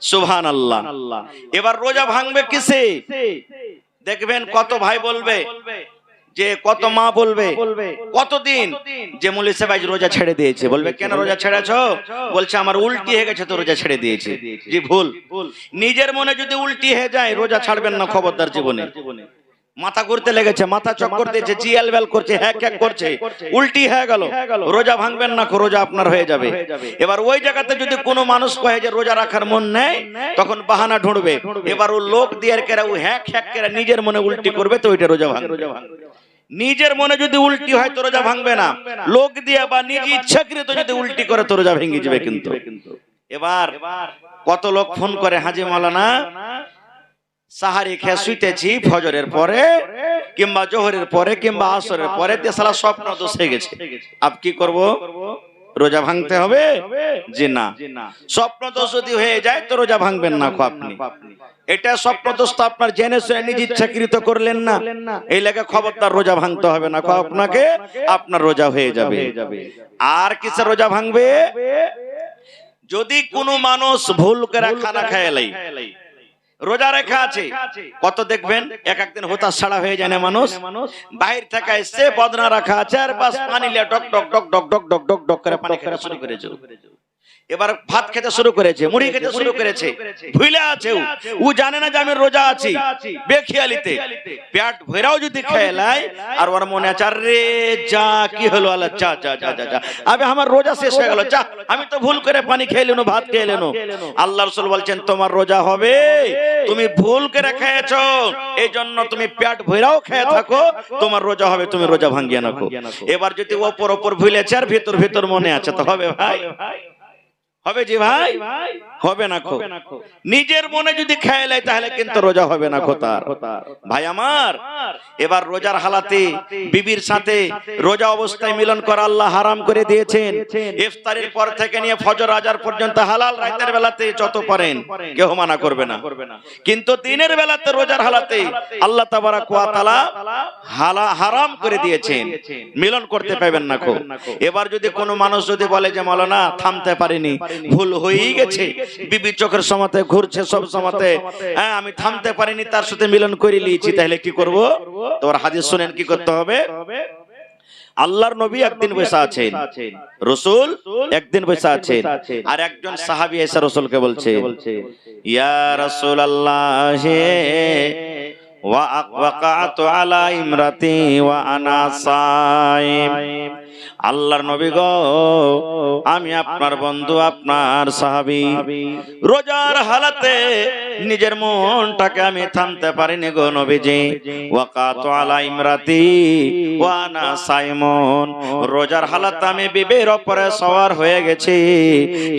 সুবহানাল্লাহ। এবার রোজা ভাঙবে কিসে? দেখবেন কত ভাই বলবে, যে কত মা বলবে, কতদিন যে মৌলভী সাহেব আজ রোজা ছেড়ে দিয়েছে। বলবে কেন রোজা ছেড়েছো? বলছে আমার উল্টি হয়ে গেছে তো রোজা ছেড়ে দিয়েছে। জি ভুল। নিজের মনে যদি উল্টি হয়ে যায় রোজা ছাড়বেন না খবরদার জীবনে। মাথা ঘুরতে লেগেছে, মাথা চক্কর দিয়েছে, জিএল বেল করছে, হ্যাক হ্যাক করছে, উল্টি হয়ে গেল, রোজা ভাঙবেন না, রোজা আপনার হয়ে যাবে। এবার ওই জায়গাতে যদি কোনো মানুষ কহে যে রোজা রাখার মন নেই, তখন বাহানা ঢুঁড়বে। এবার ও লোক দিয়ে কেরা ও হ্যাক হ্যাক কেরা নিজের মনে উল্টি করবে, তো ওইটা রোজা ভাঙবে। নিজের মনে যদি উল্টি হয় তো রোজা ভাঙবে না, লোক দিয়ে বা নিজ ইচ্ছাকৃত যদি উল্টি করে তো রোজা ভেঙে যাবে। কিন্তু এবার কত লোক ফোন করে, হাজি মাওলানা সাহারি খেয়ে শুইতেছি ফজরের পরে কিংবা জোহরের পরে কিংবা আসরের পরে সালা স্বপ্ন দোষ হয়ে গেছে, আপ কি করব? রোজা ভাঙতে হবে? জি না, স্বপ্ন দোষ যদি হয়ে যায় তো রোজা ভাঙবেন না আপনি। এটা স্বপ্ন দোষ তো আপনার জেনে শুনে নিজ ইচ্ছাকৃত করলেন না, এই লেগে খবরদার রোজা ভাঙতে হবে না আপনাকে, আপনার রোজা হয়ে যাবে। আর কিসে রোজা ভাঙবে? যদি কোনো মানুষ ভুল করে খানা খায়লাই, রোজা রেখা আছে, কত দেখবেন এক একদিন হতাশ ছাড়া হয়ে যায় না মানুষ, বাইরে থেকে এসে বদনা রাখা আছে আর বাস পানি লিয়ে ডক ডক ডক ডক ডক ডক ডক ডক করে পানি খেতে শুরু করেছে। এবার ভাত খেতে শুরু করেছে, মুড়ি খেতে শুরু করেছে, ভুলে আছে ও জানে না যে আমি রোজা আছি, বেখিয়ালিতে পেট ভরাও যদি খেলাই আর ওর মনে আছে রে যা কি হলো, আল্লাহ যা যা যা যা, আবে আমার রোজা শেষ হয়ে গেল, যা আমি তো ভুল করে পানি খেয়ে এলাম, ভাত খেয়ে এলাম। আল্লাহ রাসূল বলছেন তোমার রোজা হবে, তুমি ভুল করে খেয়েছো, এই জন্য তুমি পেট ভরাও খেয়ে থাকো, তোমার রোজা হবে, তুমি রোজা ভাঙিয়ে নাও। এবার যদি ওপর ওপর ভুলেছে আর ভিতর ভিতর মনে আছে তো হবে ভাই? হবে জি ভাই? হবে না। নিজের মনে যদি খেয়ে নেয় তাহলে কিন্তু রোজা হবে না তার। ভাই আমার, এবার রোজার হালাতে বিবির সাথে রোজা অবস্থায় মিলন করা আল্লাহ হারাম করে দিয়েছেন। ইফতারের পর থেকে নিয়ে ফজর আজান পর্যন্ত হালাল, রাতের বেলাতে যত পারেন কেউ মানা করবে না, কিন্তু দিনের বেলাতে রোজার হালাতে আল্লাহ তাবারাক ওয়া তাআলা হারাম করে দিয়েছেন, মিলন করতে পারবেন না। এবার যদি কোনো মানুষ যদি বলে যে মাওলানা থামতে পারিনি, ভুল হয়েই গেছে, বিবি চোখের সমাতে ঘুরছে সব সমাতে, হ্যাঁ আমি থামতে পারিনি, তার সাথে মিলন করে নিয়েছি, তাহলে কি করব? তোমার হাদিস শুনেন কি করতে হবে। আল্লাহর নবী একদিন বসে আছেন, রাসূল একদিন বসে আছেন, আর একজন সাহাবী এসে রাসূলকে বলছে ইয়া রাসূলুল্লাহ ওয়াকাতু আলা ইমরাতি ওয়া আনা সাইম। আল্লাহর নবী গো, আমি আপনার বন্ধু, আপনার সাহাবী, রোজার হালাতে নিজের মনটাকে আমি থামতে পারিনি গো নবীজি। ওয়াকাতু আলা ইমরাতি ওয়া আনা সাইমুন, রোজার হালাতে আমি বিবির উপরে সওয়ার হয়ে গেছি,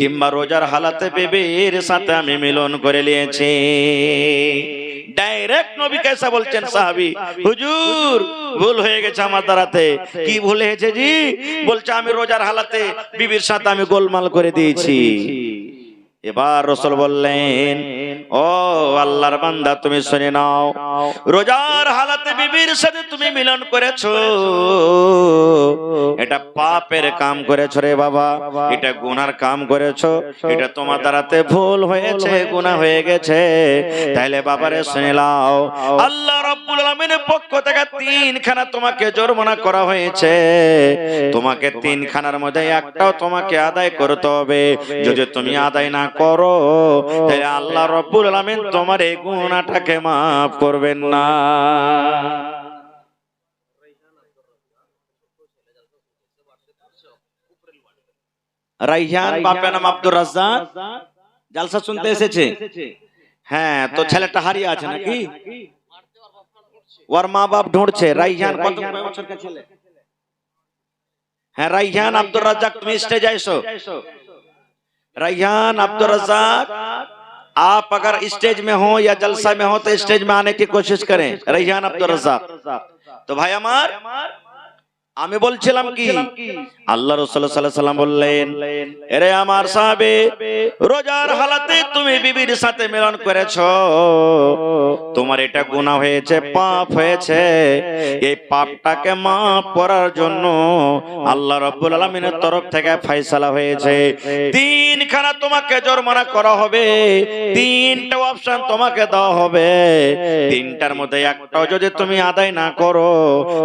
কিংবা রোজার হালাতে বিবির সাথে আমি মিলন করে নিয়েছি। ডাইরেক্ট নবী কেসা বলছেন সাহাবী, হুজুর ভুল হয়ে গেছে আমার দ্বারাতে। কি ভুল হয়েছে জি? বলছে আমি রোজার হালাতে বিবির সাথে আমি গোলমাল করে দিয়েছি। এবার রাসূল বললেন ও আল্লাহর বান্দা তুমি শুনে নাও, রোজার হালাতে বিবির সাথে তুমি মিলন করেছো, এটা পাপের কাম করেছো রে বাবা, এটা গুনার কাম করেছো, এটা তোমার দ্বারাতে ভুল হয়েছে, গুনাহ হয়ে গেছে। তাইলে বাবারে শুনে নাও, আল্লাহ রাব্বুল আলামিনের পক্ষ থেকে 3 খানা তোমাকে জরিমানা করা হয়েছে, তোমাকে 3 খানার মধ্যে একটাও তোমাকে আদায় করতে হবে। যদি তুমি আদায় না করো তাহলে আল্লাহ রাব্বুল আলামিন তোমার এই গুনাহটাকে maaf করবেন না। রাইহান বাপের নাম আব্দুর রাজ্জাক, জালসা শুনতে এসেছে। হ্যাঁ, তো ছেলেটা হারিয়ে আছে নাকি? ওর মা বাপ ঢুঁড়ছে। রাইহান কত বছরের ছেলে? হ্যাঁ, রাইহান আব্দুর রাজ্জাক তুমি স্টেজে এসো। रायहान अब्दुल रज़ाक, आप अगर स्टेज में हो या जलसा में हो तो स्टेज में आने की कोशिश करें। रायहान अब्दुल रज़ाक। तो भाई हमार আমি বলছিলাম কি আল্লাহ রাসূল সাল্লাল্লাহু আলাইহি ওয়াসাল্লাম বললেন, এরে আমার সাহাবে, রোজার হালাতে তুমি বিবির সাথে মিলন করেছো, তোমার এটা গুনাহ হয়েছে, পাপ হয়েছে। এই পাপটাকে মাফ করার জন্য আল্লাহ রাব্বুল আলামিনের তরফ থেকে ফয়সালা হয়েছে, তিনখানা তোমাকে জরিমানা করা হবে, তিনটা অপশন তোমাকে দেওয়া হবে। তিনটার মধ্যে একটাও যদি তুমি আদায় না করো,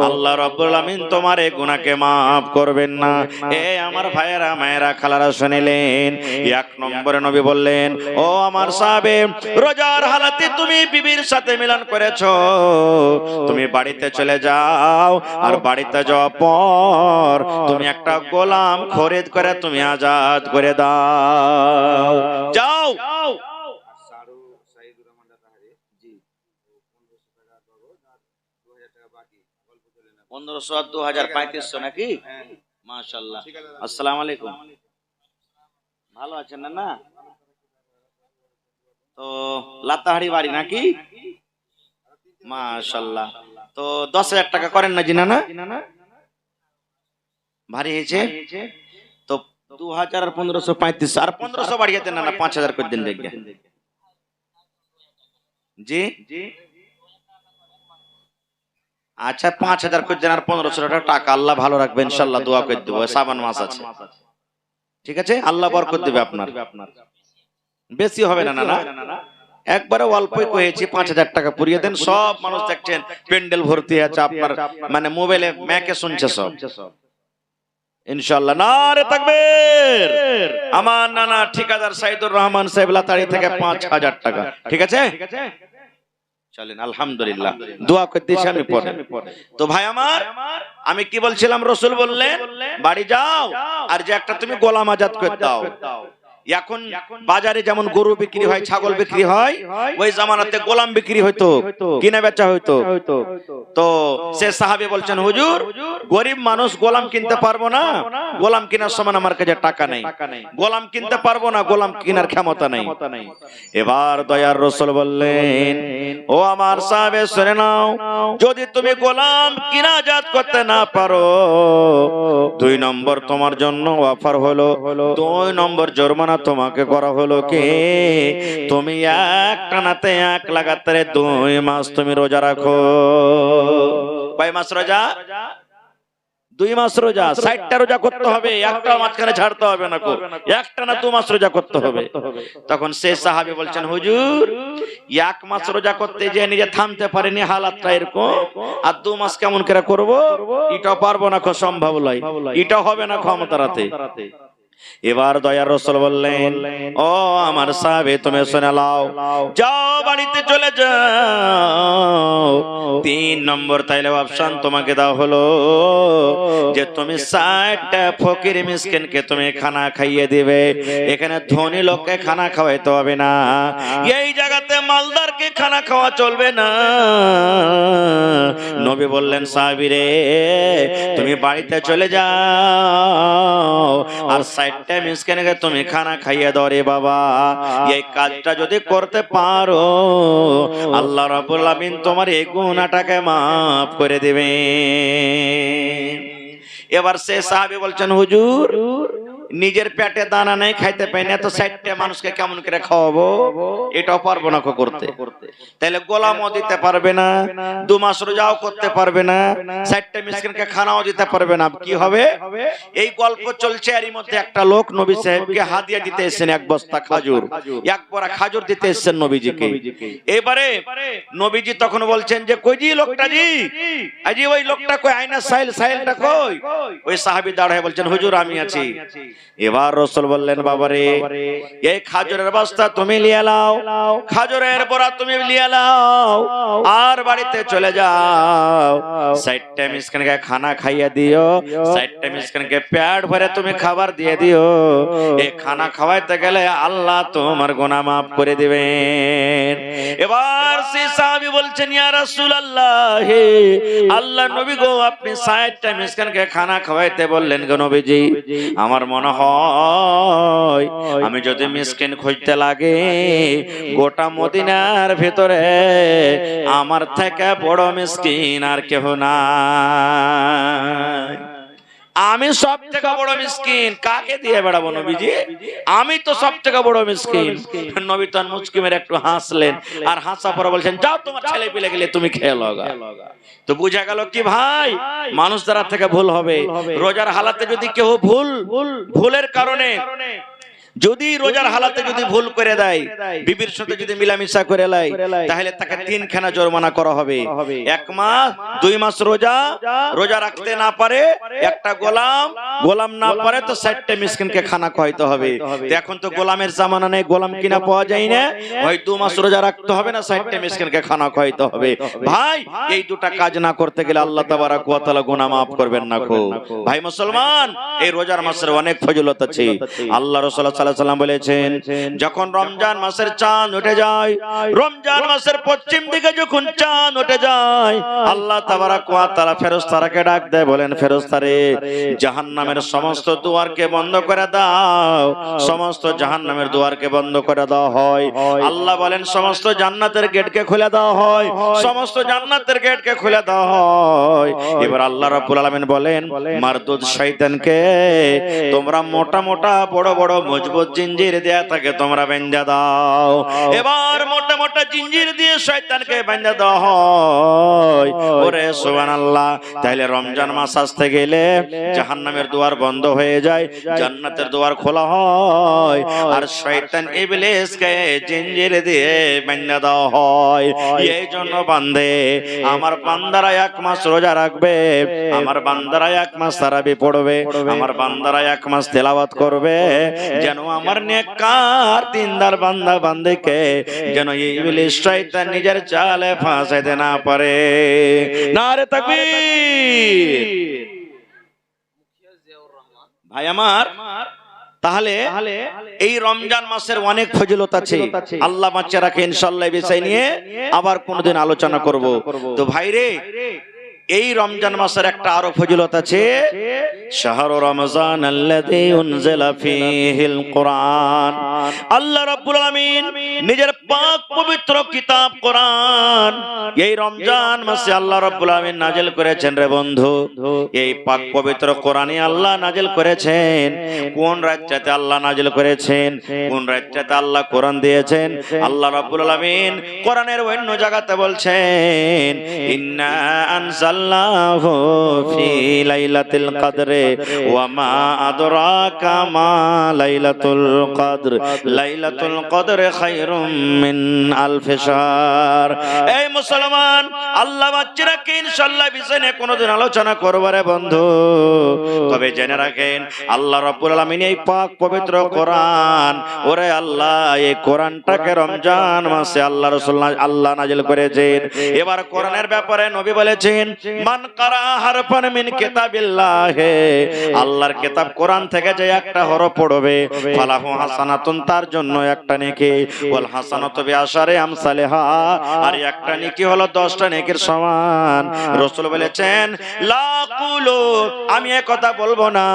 আল্লাহ রাব্বুল আলামিন তোমার এই গুনাহকে মাফ করবেন না। এ আমার ভাইয়েরা, মায়েরা, খালারা শুনিলেন। এক নম্বরে নবী বললেন, ও আমার সাহাবে, রোজার হালাতে তুমি বিবির সাথে মিলন করেছো, তুমি বাড়িতে চলে যাও, আর বাড়িতে যাওয়ার পর তুমি একটা গোলাম খরিদ করে তুমি আজাদ করে দাও। যাও। 1500 আর 2000 3500 নাকি? মাশাআল্লাহ। আসসালামু আলাইকুম। ভালো আছেন না? তো লাতাহারি বাড়ি নাকি? মাশাআল্লাহ। তো 10000 টাকা করেন না জিনা না? ভারী হয়েছে তো 2000 আর 1500 3500 আর 1500 বাড়িয়ে দেন না, 5000 করে দিন দেখবে। জি আচ্ছা, 5000 করে দেন আর 1500 টাকা। আল্লাহ ভালো রাখবে ইনশাআল্লাহ, দোয়া করে দেব। শ্রাবণ মাস আছে, ঠিক আছে? আল্লাহ বরকত দেবে আপনার। বেশি হবে না না, একবারে অল্পই কয়েছি, 5000 টাকা পুরিয়ে দেন। সব মানুষ দেখছেন প্যান্ডেল ভর্তি আছে, আপনার মানে মোবাইলে ম্যাকে শুনছে সব, ইনশাআল্লাহ। নারে তাকবীর। আমার নানা ঠিকাদার সাইদুর রহমান সাহেব লাতাড়ি থেকে 5000 টাকা, ঠিক আছে? চলেন, আলহামদুলিল্লাহ, দোয়া করতেছি আমি পরে। তো ভাই আমার, আমি কি বলছিলাম, রাসূল বললেন বাড়ি যাও আর যে একটা তুমি গোলাম আজাদ করে দাও। এখন বাজারে যেমন গরু বিক্রি হয়, ছাগল বিক্রি হয়, ওই জামানাতে গোলাম বিক্রি হইতো, কিনা বেচা হইতো। তো সে সাহাবী বলছেন, হুজুর, গরিব মানুষ গোলাম কিনতে পারবো না, গোলাম কেনার সমান আমার কাছে টাকা নেই, গোলাম কিনতে পারবো না, গোলাম কেনার ক্ষমতা নেই। এবার দয়ার রাসূল বললেন, ও আমার সাহাবে শুনে নাও, যদি তুমি গোলাম কিনা আজাদ করতে না পারো, 2 নম্বর তোমার জন্য অফার হলো, 2 নম্বর জরিমানা তোমাকে করা হলো কি, তুমি এক টানাতে এক লাগাতারে 2 মাস তুমি রোজা রাখো। কয় মাস রোজা? 2 মাস রোজা। 60টা রোজা করতে হবে, একটা মাঝখানে ছাড়তে হবে না, একটা না 2 মাস রোজা করতে হবে। তখন সে সাহাবী বলছেন, হুজুর, 1 মাস রোজা করতে যে নিজে থামতে পারেনি, হালাতটা এরকম, আর 2 মাস কেমন করে করব? এটা পারবো না, সম্ভব নয়, এটা হবে না ক্ষমতা রাতে। এবার দয়ার রাসূল বললেন, ও আমার সাহাবে, তুমি শুনে নাও, যাও বাড়িতে চলে যাও। 3 নম্বর তাইলে অপশন তোমাকে দাও হলো যে তুমি 60টা ফকির মিসকিনকে তুমি খানা খাইয়ে দিবে। এখানে ধনী লোককে খানা খাওয়াইতে হবে না, এই জায়গাতে মালদারকে খানা খাওয়া চলবে না। নবী বললেন, সাহাবী রে, তুমি বাড়িতে চলে যাও আর 60টা মিসকিনকে তুমি খানা খাইয়ে দাও রে বাবা। এই কাজটা যদি করতে পারো, আল্লাহ রাব্বুল আলামিন তোমার এই গুনাহটাকে মাফ করে দিবেন। এবার সে সাহাবী বলছেন, হুজুর, নিজের পেটে দানা নেই, খাইতে পাই না, তো 60টা মানুষকে কেমন করে খাওয়াবো? এটাও পারবো না করতে। তাহলে গোলামও দিতে পারবে না, 2 মাস রোজাও করতে পারবে না, 60টা মিসকিনকে খানাও দিতে পারবে না। কি হবে? এই গল্প চলছে, এরই মধ্যে একটা লোক নবী সাহেবকে হাদিয়া দিতে এসেছেন, 1 বস্তা খাজুর, 1 বড়া খাজুর দিতে এসেছেন নবীজিকে। এবারে নবীজি তখন বলছেন যে, কই জি লোকটা জি, আজি ওই লোকটা কই, আয়না সাইলটা কই? ওই সাহাবী দাঁড়ায় বলছেন, হুজুর আমি আছি। এবার রাসূল বললেন, বাবারে, এই খাজুরের বস্তা তুমি নিয়ে নাও, খাজুরের বড়া তুমি নিয়ে নাও, আর বাড়িতে চলে যাও, 60টা মিসকিনকে খানা খাইয়ে দিও, 60টা মিসকিনকে পেট ভরে তুমি খাবার দিয়ে দিও। এই খানা খাওয়াইতে গেলে আল্লাহ তোমার গুনাহ মাফ করে দিবেন। এবার সেই সাহাবী বলছেন, ইয়া রাসূলুল্লাহ, আল্লাহ নবী গো, আপনি 60টা মিসকিনকে খানা খাওয়াইতে বললেন গো নবীজি, আমার মনে মনে হয় আমি যদি মিসকিন খুঁজতে লাগে গোটা মদিনার ভিতরে আমার থেকে বড় মিসকিন আর কেহ না। আমি সব থেকে বড় মিসকিন, কাকে দিয়ে বেড়াবো নবীজি? আমি তো সব থেকে বড় মিসকিন। নবী তখন মুচকি মেরে একটু হাসলেন, আর হাসা পরে বলছেন, যাও তোমার ছেলে পিলে গেলে তুমি খেয়ে লগা। তো বুঝা গেল কি ভাই, মানুষ দ্বারা থেকে ভুল হবে। রোজার হালাতে যদি কেউ ভুলের কারণে যদি রোজার হালাতে যদি ভুল করে দেয়, বিবির সাথে যদি মিলামিশা করে লাই, তাহলে তাকে 3 খানা জরিমানা করা হবে। 1 মাস 2 মাস রোজা রাখতে না পারে, একটা গোলাম না পারে তো 60টা মিসকিনকে খানা খাওয়াইতে হবে। এখন তো গোলামের জামানা নেই, গোলাম কিনা পাওয়া যায় না, হয় 2 মাস রোজা রাখতে হবে না 60টা মিসকিনকে খানা খাওয়াইতে হবে। ভাই এই দুটা কাজ না করতে গেলে আল্লাহ তাবারাক ওয়া তাআলা গুনাহ maaf করবেন না গো। ভাই মুসলমান, এই রোজার মাসের অনেক ফজিলত আছে। আল্লাহ রাসূল সাল্লাল্লাহু আলাইহি ওয়াসাল্লাম বলেছেন, যখন রমজান মাসের চাঁদ উঠে যায়, রমজান মাসের পশ্চিম দিকে যখন চাঁদ উঠে যায়, আল্লাহ তাবারাক ওয়া তাআলা ফেরেশতাকে ডাক দেয়, বলেন ফেরেশতারে জাহান্নামের সমস্ত দুয়ারকে বন্ধ করে দাও। সমস্ত জাহান্নামের দুয়ারকে বন্ধ করে দেওয়া হয়। আল্লাহ বলেন সমস্ত জান্নাতের গেটকে খুলে দেওয়া হয়, সমস্ত জান্নাতের গেটকে খুলে দেওয়া হয়। এবার আল্লাহ রাব্বুল আলামিন বলেন, মারদুদ শয়তানকে তোমরা মোটা মোটা বড় বড় মজবুত জিঞ্জির দেয়া থাকে তোমরা বেঁধে দাও। এবার মোটা মোটা জিঞ্জির দিয়ে শয়তানকে বেঁধে দেওয়া হয়। ওরে সুবহানাল্লাহ, তাহলে রমজান মাস আসতে গেলে জাহান্নামের দুয়ার বন্ধ হয়ে যায়, জান্নাতের দুয়ার খোলা হয়, আর শয়তান ইবলিসকে জিঞ্জির দিয়ে বেঁধে দেওয়া হয়। এই জন্য বান্দে, আমার বান্দারা 1 মাস রোজা রাখবে, আমার বান্দারা 1 মাস তারাবি পড়বে, আমার বান্দারা 1 মাস তেলাওয়াত করবে, যেন আমার নেককার দিনদার বান্দা বান্দিকে যেন ইবলিস শয়তান নিজের চালে ফাঁসাইতে না পারে। নারে তাকবীর। ভাই আমার, তাহলে এই রমজান মাসের অনেক ফজিলত আছে। আল্লাহ বাঁচিয়ে রাখে, ইনশাআল্লাহ এই বিষয় নিয়ে আবার কোনদিন আলোচনা করব। তো ভাইরে, এই রমজান মাসের একটা আরো ফজিলত আছে, শাহরু রমজান আল্লাযী উনজিলা ফীহিল কুরআন। আল্লাহ রাব্বুল আলামিন নিজের পাক পবিত্র কিতাব কোরআন এই রমজান মাসে আল্লাহ রাব্বুল আলামিন নাযিল করেছেন রে বন্ধু। এই পাক পবিত্র কোরআনে আল্লাহ নাযিল করেছেন। কোন রাতটাতে আল্লাহ নাযিল করেছেন, কোন রাতটাতে আল্লাহ কোরআন দিয়েছেন? আল্লাহ রাব্বুল আলামিন কোরআনের অন্য জায়গাতে বলছেন, ইন্না আনজালনাহু ফি লাইলাতুল কদরে ওয়া মা আদরাকা মা লাইলাতুল কদর লাইলাতুল কদরে খায়রুম মিন আলফি শাহর। এই মুসলমান, আল্লাহ বাচ্চারা কি ইনশাআল্লাহ বিষয়ে কোনদিন আলোচনা করব রে বন্ধু। তবে জেনে রাখেন, আল্লাহ রাব্বুল আলামিন এই পাক পবিত্র কোরআন, ওরে আল্লাহ এই কোরআনটাকে রমজান মাসে আল্লাহ রাসূল আল্লাহ নাযিল করেছেন। এবার কোরআনের ব্যাপারে নবী বলেছেন, মান কারা হারফান মিন কিতাবিল্লাহ, আল্লাহর কিতাব কোরআন থেকে যে একটা হরফ পড়বে, ফালাহু হাসানাতুন, তার জন্য একটা নেকি, ওয়াল হাসানাতু বিআশারি আমসালিহা, আর একটা নেকি হলো 10টা নেকির সমান। রাসূল বলেছেন, লা কুলু, আমি এই কথা বলবো না,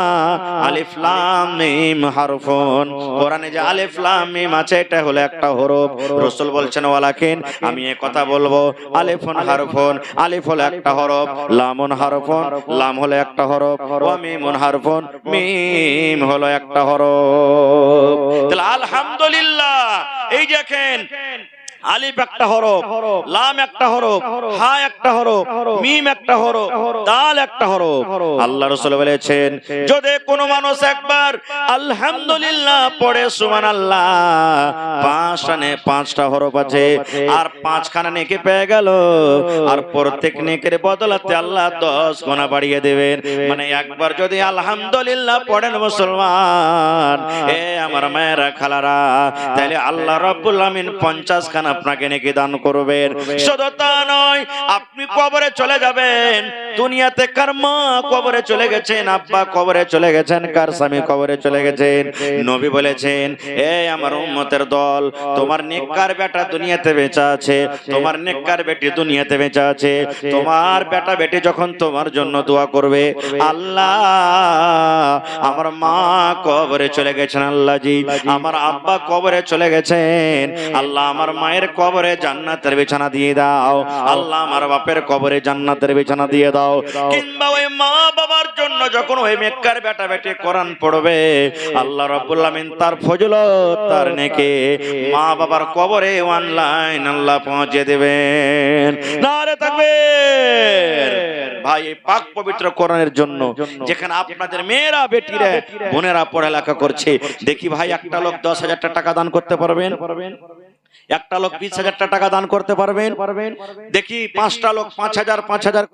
আলিফ লাম মিম হারফুন, কোরআনে যে আলিফ লাম মিম আছে এটা হলো একটা হরফ। রাসূল বলছেন, ওয়ালাকিন, আমি এই কথা বলবো, আলিফুন হারফুন, আলিফ হলো একটা হরফ, লামুন হারফুন, লাম হলো একটা হরফ, ওয়া মিমুন হারফুন, মিম হলো একটা হরফ। তাহলে আলহামদুলিল্লাহ, এই দেখেন আলিফ একটা হরফ, লাম একটা হরফ, হা একটা হরফ, মিম একটা হরফ, দাল একটা হরফ। আল্লাহ রাসূল বলেছেন, যদি কোনো মানুষ একবার আলহামদুলিল্লাহ পড়ে, সুবহানাল্লাহ, 5টা হরফ আছে, আর 5খানা নেকি পেয়ে গেল, আর প্রত্যেক নেকির বদলাতে আল্লাহ 10 গুণা বাড়িয়ে দেবেন। মানে একবার যদি আলহামদুলিল্লাহ পড়েন মুসলমান, এ আমার মায়েরা খালারা, তাহলে আল্লাহ রাব্বুল আমিন 50খানা আপনাকে নেকি দান করবেন। শুধু তা নয়, আপনি কবরে চলে যাবেন, দুনিয়াতে কার মা কবরে চলে গেছেন, আব্বা কবরে চলে গেছেন, কার স্বামী কবরে চলে গেছেন, নবী বলেছেন, এই আমার উম্মতের দল, তোমার নেককার বেটা দুনিয়াতে বেঁচে আছে, তোমার নেককার বেটি দুনিয়াতে বেঁচে আছে, তোমার বেটা বেটি যখন তোমার জন্য দোয়া করবে, আল্লাহ আমার মা কবরে চলে গেছেন, আল্লাহ জি আমার আব্বা কবরে চলে গেছেন, আল্লাহ আমার মায়ের কবরে জান্নাতের বিছানা দিয়ে দাও, আল্লাহ আমার বাপের কবরে জান্নাতের বিছানা দিয়ে দাও। কিংবা ওই মা বাবার জন্য যখন ওই মেক্কার বেটা বেটি কোরআন পড়বে, আল্লাহ রাব্বুল আমিন তার ফজিলত তার নেকি মা বাবার কবরে অনলাইন আল্লাহ পৌঁছে দেবেন। নারে তাকবীর। ভাই এই পাক পবিত্র কোরআনের জন্য যেখানে আপনাদের মেয়েরা বেটিরা বোনেরা পড়ালেখা করছে, দেখি ভাই একটা লোক 10,000 টাকা দান করতে পারবেন? একটা লোক 20,000 টাকা দান করতে পারবেন? দেখি 5টা লোক 5,000